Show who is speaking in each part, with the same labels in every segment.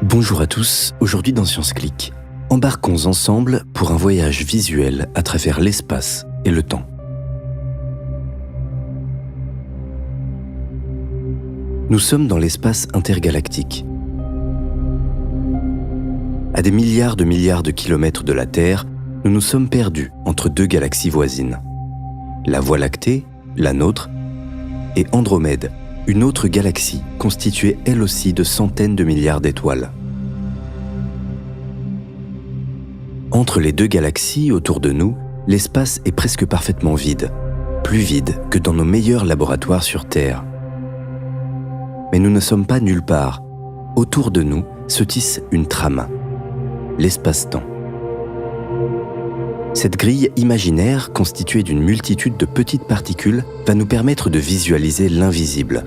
Speaker 1: Bonjour à tous, aujourd'hui dans Science Click, embarquons ensemble pour un voyage visuel à travers l'espace et le temps. Nous sommes dans l'espace intergalactique. À des milliards de kilomètres de la Terre, nous nous sommes perdus entre deux galaxies voisines. La Voie lactée, la nôtre, et Andromède, une autre galaxie constituée elle aussi de centaines de milliards d'étoiles. Entre les deux galaxies autour de nous, l'espace est presque parfaitement vide, plus vide que dans nos meilleurs laboratoires sur Terre. Mais nous ne sommes pas nulle part. Autour de nous se tisse une trame, l'espace-temps. Cette grille imaginaire, constituée d'une multitude de petites particules, va nous permettre de visualiser l'invisible,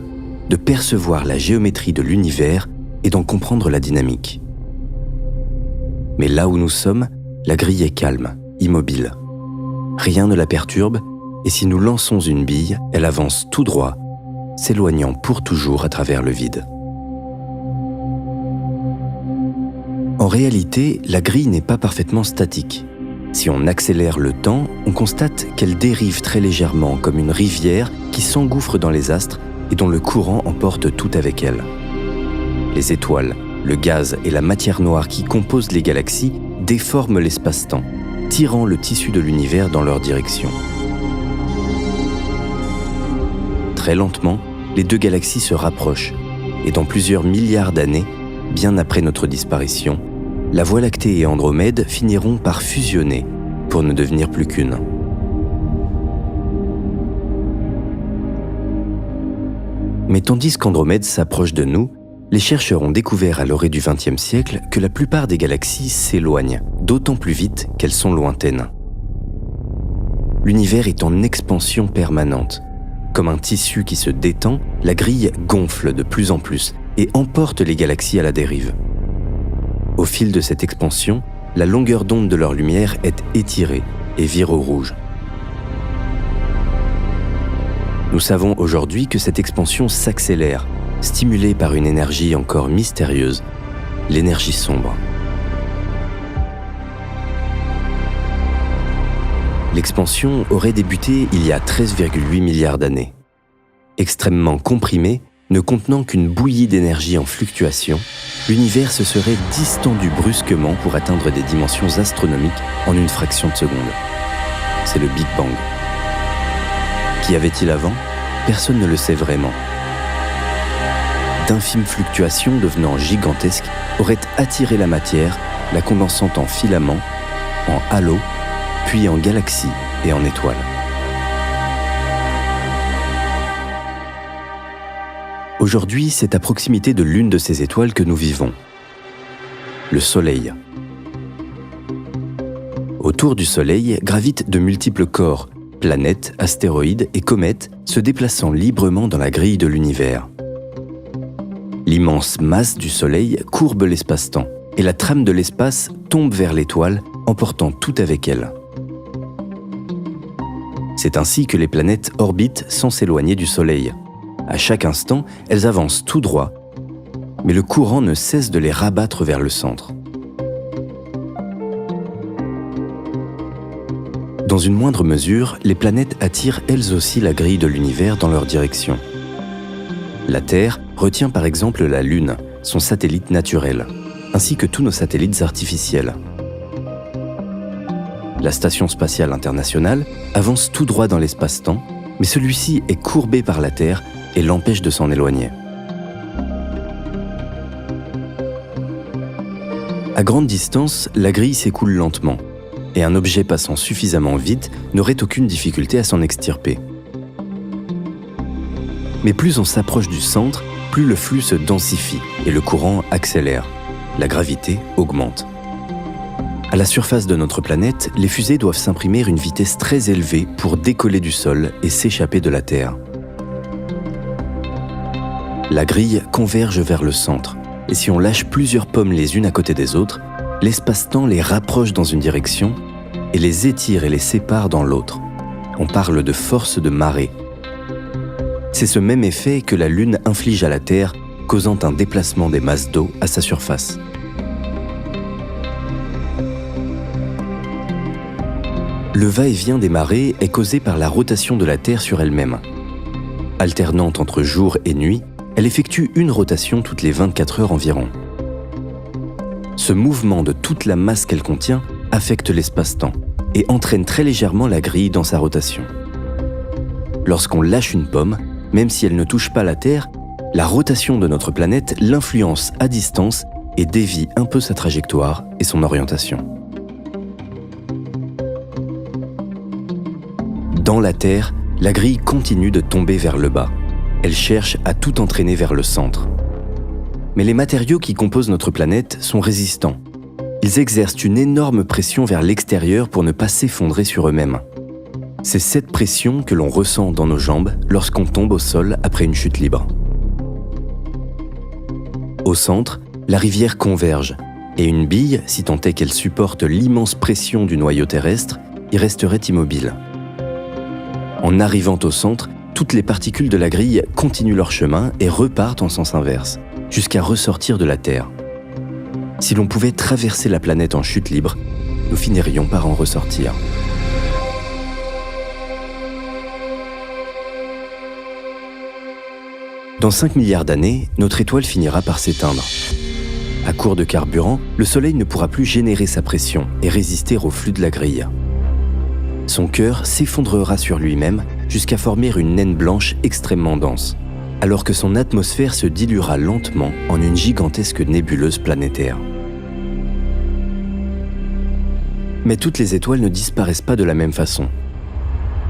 Speaker 1: de percevoir la géométrie de l'univers et d'en comprendre la dynamique. Mais là où nous sommes, la grille est calme, immobile. Rien ne la perturbe, et si nous lançons une bille, elle avance tout droit, s'éloignant pour toujours à travers le vide. En réalité, la grille n'est pas parfaitement statique. Si on accélère le temps, on constate qu'elle dérive très légèrement comme une rivière qui s'engouffre dans les astres et dont le courant emporte tout avec elle. Les étoiles, le gaz et la matière noire qui composent les galaxies déforment l'espace-temps, tirant le tissu de l'univers dans leur direction. Très lentement, les deux galaxies se rapprochent, et dans plusieurs milliards d'années, bien après notre disparition, la Voie lactée et Andromède finiront par fusionner pour ne devenir plus qu'une. Mais tandis qu'Andromède s'approche de nous, les chercheurs ont découvert à l'orée du XXe siècle que la plupart des galaxies s'éloignent, d'autant plus vite qu'elles sont lointaines. L'univers est en expansion permanente. Comme un tissu qui se détend, la grille gonfle de plus en plus et emporte les galaxies à la dérive. Au fil de cette expansion, la longueur d'onde de leur lumière est étirée et vire au rouge. Nous savons aujourd'hui que cette expansion s'accélère, stimulée par une énergie encore mystérieuse, l'énergie sombre. L'expansion aurait débuté il y a 13,8 milliards d'années. Extrêmement comprimée, ne contenant qu'une bouillie d'énergie en fluctuation, l'univers se serait distendu brusquement pour atteindre des dimensions astronomiques en une fraction de seconde. C'est le Big Bang. Qu'y avait-il avant ? Personne ne le sait vraiment. D'infimes fluctuations devenant gigantesques auraient attiré la matière, la condensant en filaments, en halos, puis en galaxies et en étoiles. Aujourd'hui, c'est à proximité de l'une de ces étoiles que nous vivons, le Soleil. Autour du Soleil gravitent de multiples corps, planètes, astéroïdes et comètes se déplaçant librement dans la grille de l'univers. L'immense masse du Soleil courbe l'espace-temps et la trame de l'espace tombe vers l'étoile, emportant tout avec elle. C'est ainsi que les planètes orbitent sans s'éloigner du Soleil. À chaque instant, elles avancent tout droit, mais le courant ne cesse de les rabattre vers le centre. Dans une moindre mesure, les planètes attirent elles aussi la grille de l'univers dans leur direction. La Terre retient par exemple la Lune, son satellite naturel, ainsi que tous nos satellites artificiels. La Station spatiale internationale avance tout droit dans l'espace-temps, mais celui-ci est courbé par la Terre et l'empêche de s'en éloigner. À grande distance, la grille s'écoule lentement, et un objet passant suffisamment vite n'aurait aucune difficulté à s'en extirper. Mais plus on s'approche du centre, plus le flux se densifie et le courant accélère. La gravité augmente. À la surface de notre planète, les fusées doivent s'imprimer une vitesse très élevée pour décoller du sol et s'échapper de la Terre. La grille converge vers le centre, et si on lâche plusieurs pommes les unes à côté des autres, l'espace-temps les rapproche dans une direction et les étire et les sépare dans l'autre. On parle de force de marée. C'est ce même effet que la Lune inflige à la Terre causant un déplacement des masses d'eau à sa surface. Le va-et-vient des marées est causé par la rotation de la Terre sur elle-même. Alternante entre jour et nuit, elle effectue une rotation toutes les 24 heures environ. Ce mouvement de toute la masse qu'elle contient affecte l'espace-temps et entraîne très légèrement la grille dans sa rotation. Lorsqu'on lâche une pomme, même si elle ne touche pas la Terre, la rotation de notre planète l'influence à distance et dévie un peu sa trajectoire et son orientation. Dans la Terre, la grille continue de tomber vers le bas. Elle cherche à tout entraîner vers le centre. Mais les matériaux qui composent notre planète sont résistants. Ils exercent une énorme pression vers l'extérieur pour ne pas s'effondrer sur eux-mêmes. C'est cette pression que l'on ressent dans nos jambes lorsqu'on tombe au sol après une chute libre. Au centre, la rivière converge, et une bille, si tant est qu'elle supporte l'immense pression du noyau terrestre, y resterait immobile. En arrivant au centre, toutes les particules de la grille continuent leur chemin et repartent en sens inverse, jusqu'à ressortir de la Terre. Si l'on pouvait traverser la planète en chute libre, nous finirions par en ressortir. Dans 5 milliards d'années, notre étoile finira par s'éteindre. À court de carburant, le Soleil ne pourra plus générer sa pression et résister au flux de la grille. Son cœur s'effondrera sur lui-même jusqu'à former une naine blanche extrêmement dense, alors que son atmosphère se diluera lentement en une gigantesque nébuleuse planétaire. Mais toutes les étoiles ne disparaissent pas de la même façon.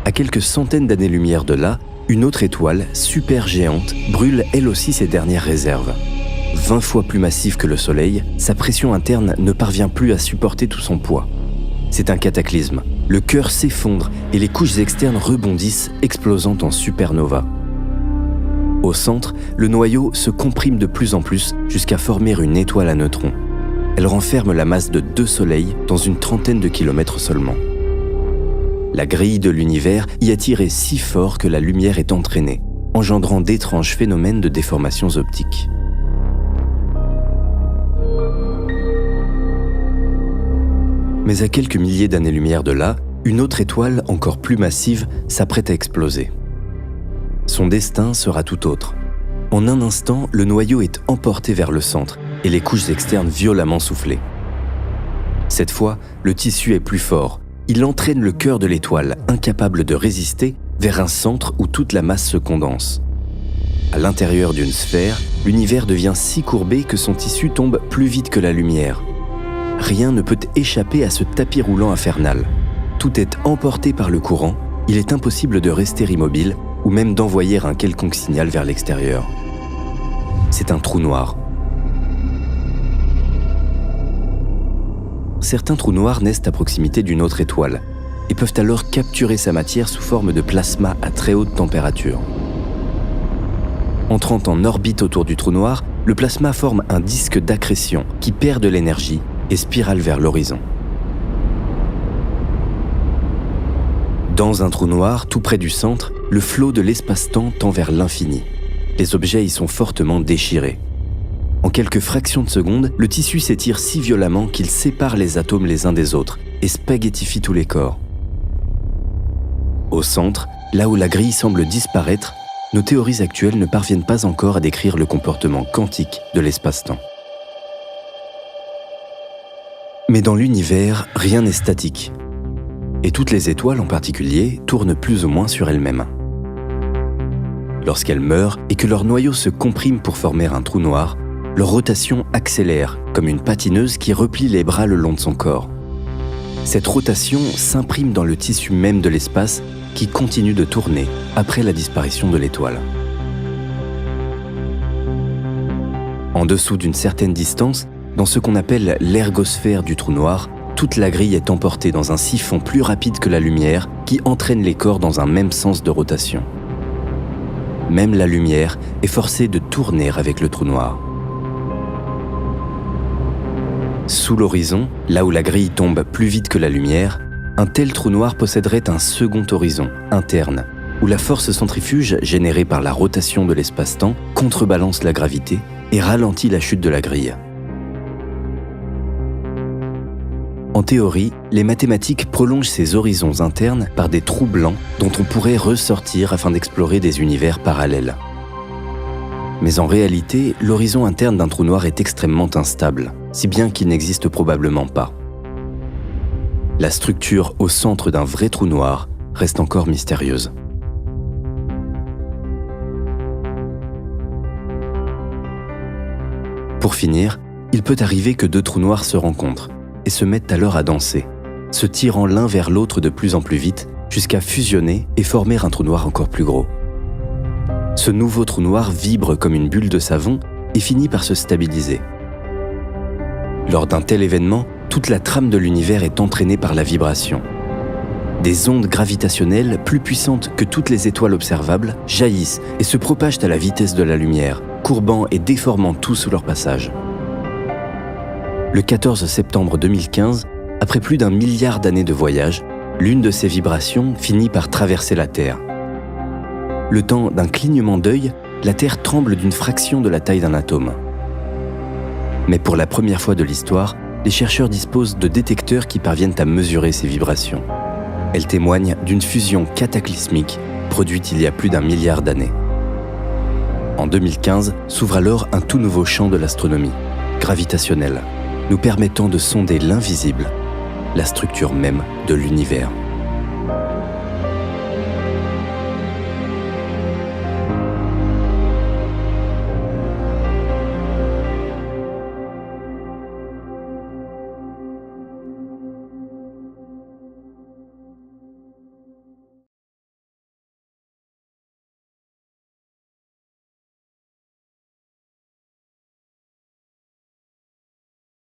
Speaker 1: À quelques centaines d'années-lumière de là, une autre étoile, super géante, brûle elle aussi ses dernières réserves. 20 fois plus massive que le Soleil, sa pression interne ne parvient plus à supporter tout son poids. C'est un cataclysme. Le cœur s'effondre et les couches externes rebondissent, explosant en supernova. Au centre, le noyau se comprime de plus en plus jusqu'à former une étoile à neutrons. Elle renferme la masse de 2 soleils dans une trentaine de kilomètres seulement. La grille de l'univers y a tiré si fort que la lumière est entraînée, engendrant d'étranges phénomènes de déformations optiques. Mais à quelques milliers d'années-lumière de là, une autre étoile encore plus massive s'apprête à exploser. Son destin sera tout autre. En un instant, le noyau est emporté vers le centre et les couches externes violemment soufflées. Cette fois, le tissu est plus fort. Il entraîne le cœur de l'étoile, incapable de résister, vers un centre où toute la masse se condense. À l'intérieur d'une sphère, l'univers devient si courbé que son tissu tombe plus vite que la lumière. Rien ne peut échapper à ce tapis roulant infernal. Tout est emporté par le courant, il est impossible de rester immobile ou même d'envoyer un quelconque signal vers l'extérieur. C'est un trou noir. Certains trous noirs naissent à proximité d'une autre étoile et peuvent alors capturer sa matière sous forme de plasma à très haute température. Entrant en orbite autour du trou noir, le plasma forme un disque d'accrétion qui perd de l'énergie et spirale vers l'horizon. Dans un trou noir, tout près du centre, le flot de l'espace-temps tend vers l'infini. Les objets y sont fortement déchirés. En quelques fractions de secondes, le tissu s'étire si violemment qu'il sépare les atomes les uns des autres et spaghettifie tous les corps. Au centre, là où la grille semble disparaître, nos théories actuelles ne parviennent pas encore à décrire le comportement quantique de l'espace-temps. Mais dans l'univers, rien n'est statique. Et toutes les étoiles en particulier tournent plus ou moins sur elles-mêmes. Lorsqu'elles meurent et que leur noyau se comprime pour former un trou noir, leur rotation accélère comme une patineuse qui replie les bras le long de son corps. Cette rotation s'imprime dans le tissu même de l'espace qui continue de tourner après la disparition de l'étoile. En dessous d'une certaine distance, dans ce qu'on appelle l'ergosphère du trou noir, toute la grille est emportée dans un siphon plus rapide que la lumière qui entraîne les corps dans un même sens de rotation. Même la lumière est forcée de tourner avec le trou noir. Sous l'horizon, là où la grille tombe plus vite que la lumière, un tel trou noir posséderait un second horizon, interne, où la force centrifuge générée par la rotation de l'espace-temps contrebalance la gravité et ralentit la chute de la grille. En théorie, les mathématiques prolongent ces horizons internes par des trous blancs dont on pourrait ressortir afin d'explorer des univers parallèles. Mais en réalité, l'horizon interne d'un trou noir est extrêmement instable, si bien qu'il n'existe probablement pas. La structure au centre d'un vrai trou noir reste encore mystérieuse. Pour finir, il peut arriver que deux trous noirs se rencontrent et se mettent alors à danser, se tirant l'un vers l'autre de plus en plus vite jusqu'à fusionner et former un trou noir encore plus gros. Ce nouveau trou noir vibre comme une bulle de savon et finit par se stabiliser. Lors d'un tel événement, toute la trame de l'univers est entraînée par la vibration. Des ondes gravitationnelles plus puissantes que toutes les étoiles observables jaillissent et se propagent à la vitesse de la lumière, courbant et déformant tout sous leur passage. Le 14 septembre 2015, après plus d'1 milliard d'années de voyage, l'une de ces vibrations finit par traverser la Terre. Le temps d'un clignement d'œil, la Terre tremble d'une fraction de la taille d'un atome. Mais pour la première fois de l'histoire, les chercheurs disposent de détecteurs qui parviennent à mesurer ces vibrations. Elles témoignent d'une fusion cataclysmique produite il y a plus d'1 milliard d'années. En 2015, s'ouvre alors un tout nouveau champ de l'astronomie, gravitationnel, nous permettant de sonder l'invisible, la structure même de l'univers.